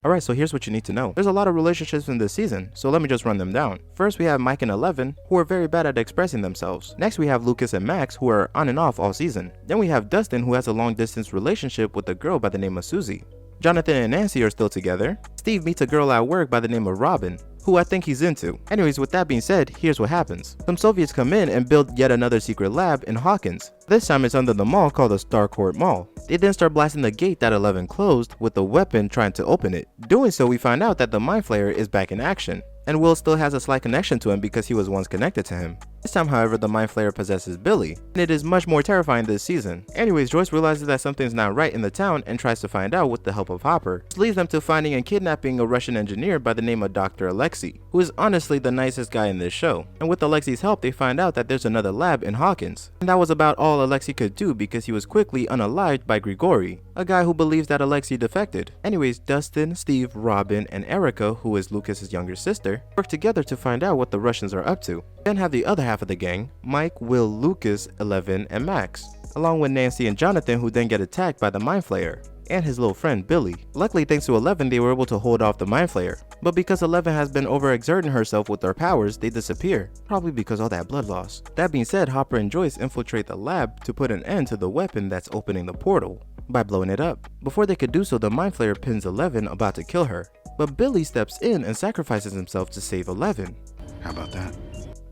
Alright, so here's what you need to know. There's a lot of relationships in this season, so let me just run them down. First, we have Mike and Eleven, who are very bad at expressing themselves. Next, we have Lucas and Max, who are on and off all season. Then we have Dustin, who has a long distance relationship with a girl by the name of Susie. Jonathan and Nancy are still together. Steve meets a girl at work by the name of Robin, who I think he's into. Anyways, with that being said, here's what happens. Some Soviets come in and build yet another secret lab in Hawkins. This time it's under the mall called the Starcourt Mall. They then start blasting the gate that Eleven closed with a weapon trying to open it. Doing so, we find out that the Mind Flayer is back in action, and Will still has a slight connection to him because he was once connected to him. This time, however, the Mind Flayer possesses Billy, and it is much more terrifying this season. Anyways, Joyce realizes that something's not right in the town and tries to find out with the help of Hopper. This leads them to finding and kidnapping a Russian engineer by the name of Dr. Alexei, who is honestly the nicest guy in this show. And with Alexei's help, they find out that there's another lab in Hawkins. And that was about all Alexei could do because he was quickly unalived by Grigori, a guy who believes that Alexei defected. Anyways, Dustin, Steve, Robin, and Erica, who is Lucas's younger sister, work together to find out what the Russians are up to. Then have the other half of the gang, Mike, Will, Lucas, Eleven, and Max, along with Nancy and Jonathan, who then get attacked by the Mind Flayer and his little friend Billy. Luckily, thanks to Eleven, they were able to hold off the Mind Flayer, but because Eleven has been overexerting herself with their powers, they disappear, probably because all that blood loss. That being said, Hopper and Joyce infiltrate the lab to put an end to the weapon that's opening the portal by blowing it up. Before they could do so, the Mind Flayer pins Eleven, about to kill her, but Billy steps in and sacrifices himself to save Eleven. How about that?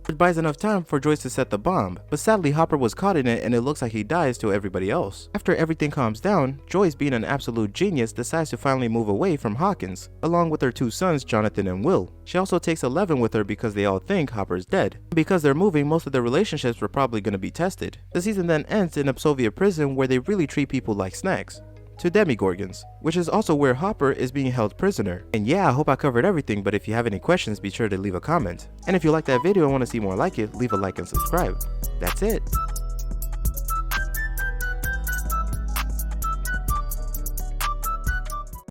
Which buys enough time for Joyce to set the bomb, but sadly Hopper was caught in it and it looks like he dies to everybody else. After everything calms down, Joyce, being an absolute genius, decides to finally move away from Hawkins, along with her two sons Jonathan and Will. She also takes Eleven with her because they all think Hopper's dead. Because they're moving, most of their relationships were probably going to be tested. The season then ends in Absovia prison, where they really treat people like snacks, to Demigorgons, which is also where Hopper is being held prisoner. And yeah, I hope I covered everything, but if you have any questions, be sure to leave a comment. And if you like that video and want to see more like it, leave a like and subscribe. That's it.